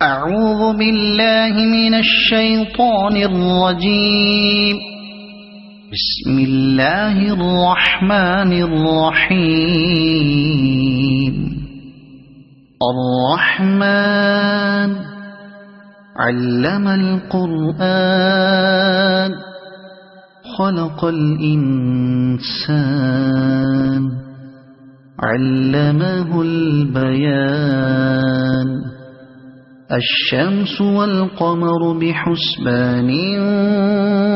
أعوذ بالله من الشيطان الرجيم. بسم الله الرحمن الرحيم. الرحمن علم القرآن خلق الإنسان علمه البيان. الشمس والقمر بحسبان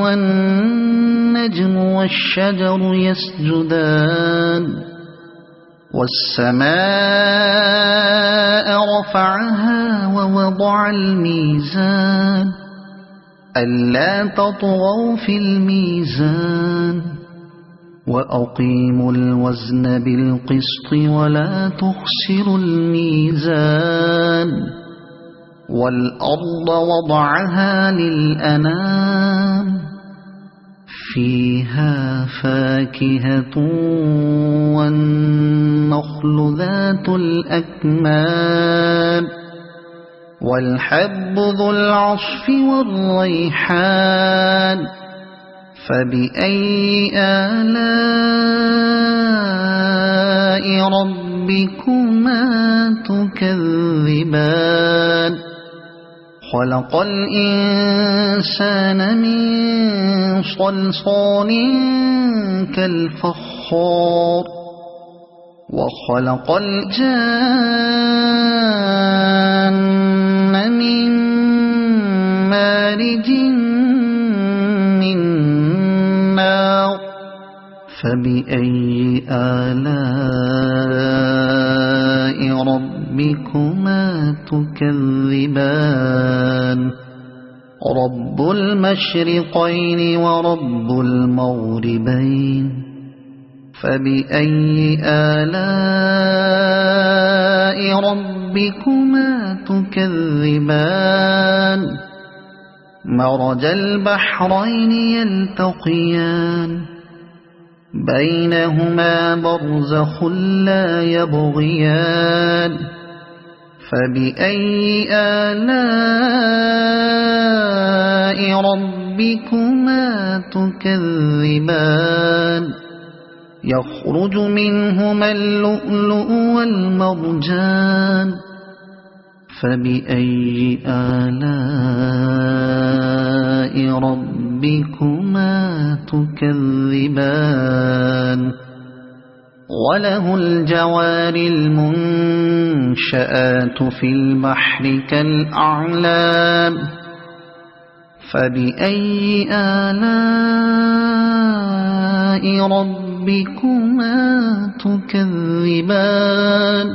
والنجم والشجر يسجدان. والسماء رفعها ووضع الميزان ألا تطغوا في الميزان وأقيموا الوزن بالقسط ولا تخسروا الميزان. والأرض وضعها للأنام فيها فاكهة والنخل ذات الأكمام والحب ذو العصف والريحان. فبأي آلاء ربكما تكذبان. خلق الإنسان من صلصال كالفخار وخلق الجان من مارج من نار. فبأي آلاء ربكما تكذبان. رب المشرقين ورب المغربين. فبأي آلاء ربكما تكذبان. مرج البحرين يلتقيان بينهما برزخ لا يبغيان. فبأي آلاء ربكما تكذبان. يخرج منهما اللؤلؤ والمرجان. فبأي آلاء ربكما تكذبان. وله الجوار المنشآت في البحر كالأعلام. فبأي آلاء ربكما تكذبان.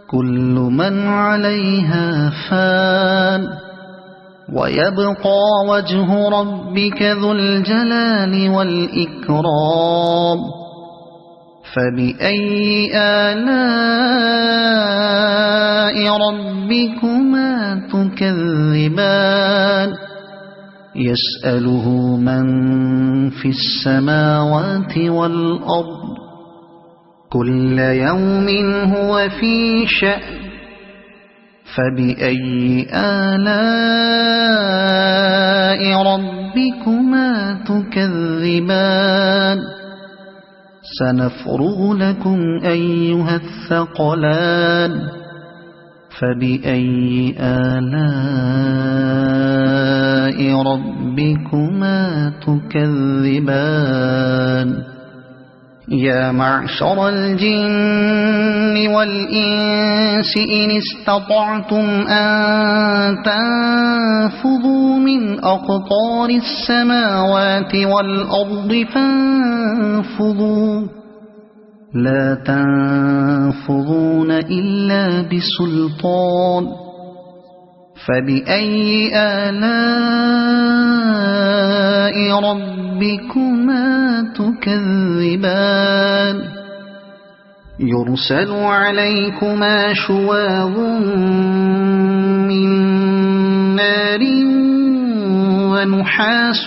كل من عليها فان ويبقى وجه ربك ذو الجلال والإكرام. فبأي آلاء ربكما تكذبان. يسأله من في السماوات والأرض كل يوم هو في شأن. فبأي آلاء ربكما تكذبان. سنفرغ لكم أيها الثقلان. فبأي آلاء ربكما تكذبان. يا معشر الجن والإنس إن استطعتم أن تنفذوا من أقطار السماوات والأرض فانفذوا لا تنفذون إلا بسلطان. فبأي آلاء ربكما تكذبان. يرسل عليكما شواظ من نار ونحاس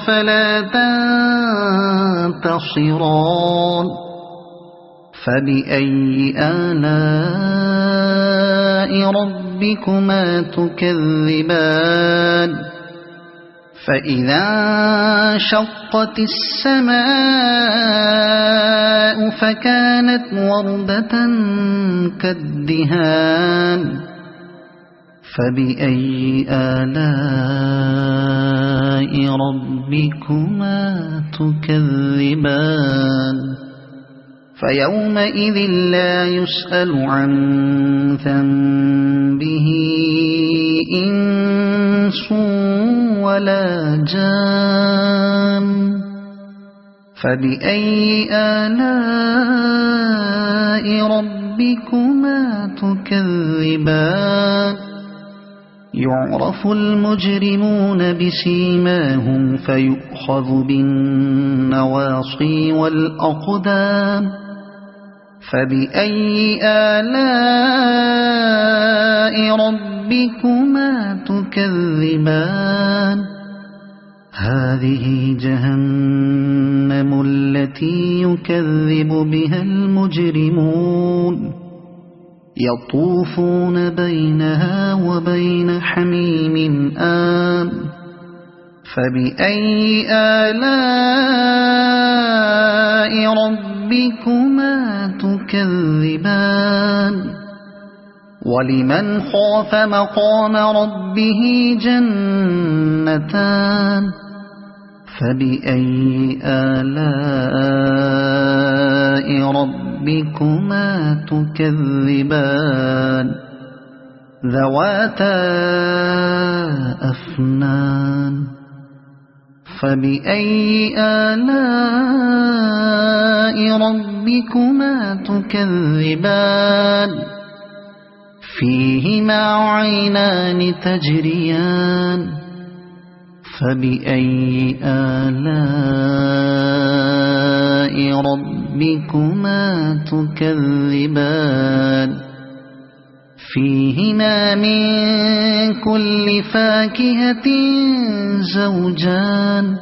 فلا تنتصران. فبأي آلاء ربكما تكذبان فإذا انشقت السماء فكانت وردة كالدهان فبأي آلاء ربكما تكذبان فيومئذ لا يسأل عن ذنبه إنس ولا جان فبأي آلاء ربكما تكذبان يعرف المجرمون بسيماهم فيؤخذ بالنواصي والأقدام فبأي آلاء ربكما تكذبان هذه جهنم التي يكذب بها المجرمون يطوفون بينها وبين حميم آن فبأي آلاء ربكما تكذبان ولمن خاف مقام ربه جنتان فبأي آلاء ربكما تكذبان ذواتا أفنان فبأي آلاء ربكما تكذبان فيهما عينان تجريان فبأي آلاء ربكما تكذبان فيهما من كل فاكهة زوجان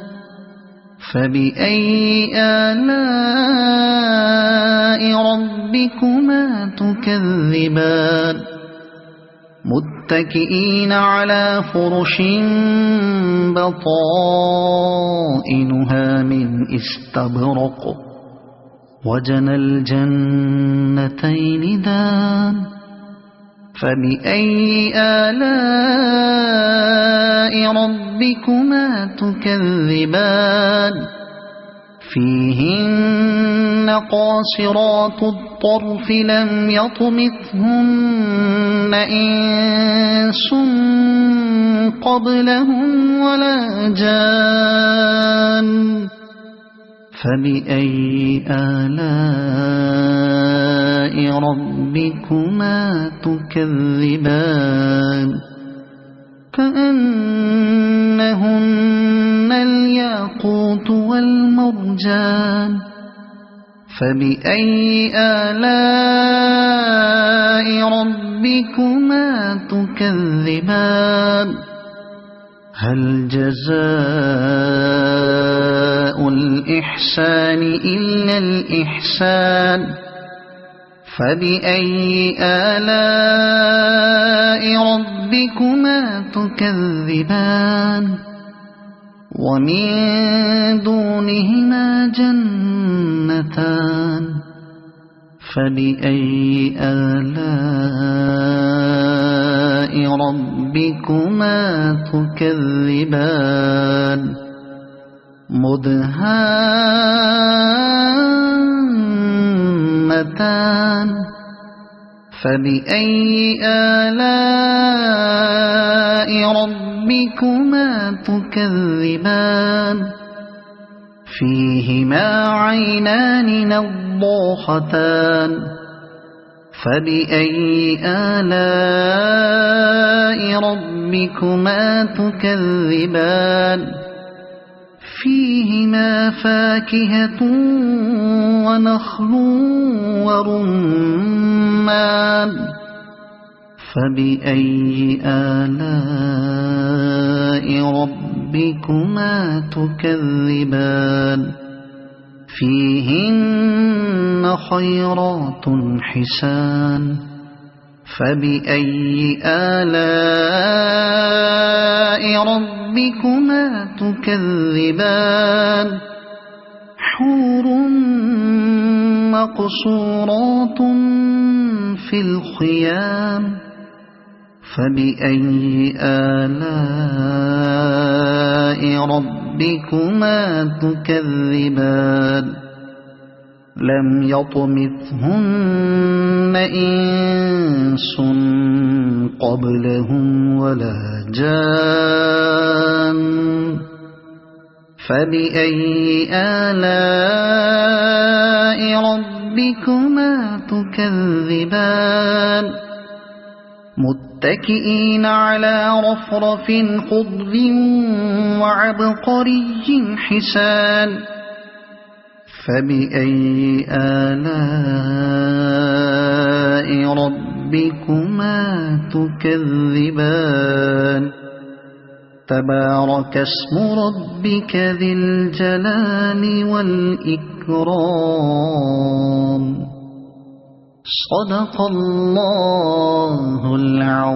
فبأي آلاء ربكما تكذبان متكئين على فرش بطائنها من استبرق وجنى الجنتين دان فبأي آلاء ربكما تكذبان فيهن قاصرات الطرف لم يطمثهن إنس قبلهم ولا جان فبأي آلاء ربكما تكذبان كأنهن الياقوت والمرجان فبأي آلاء ربكما تكذبان هل جزاء الإحسان إلا الإحسان فبأي آلاء ربكما تكذبان ومن دونهما جنتان فبأي آلاء ربكما تكذبان مدهامتان فبأي آلاء ربكما تكذبان فيهما عينان نضاختان فبأي آلاء ربكما تكذبان فيهما فاكهة ونخل ورمان فبأي آلاء ربكما تكذبان فيهن خيرات حسان فبأي آلاء ربكما تكذبان حور مقصورات في الخيام فبأي آلاء ربكما تكذبان لم يطمثهن إنس قبلهم ولا جان فبأي آلاء ربكما تكذبان متكئين على رفرف خضر وعبقري حسان فبأي آلاء ربكما تكذبان تبارك اسم ربك ذي الجلال والإكرام صدق الله العظيم.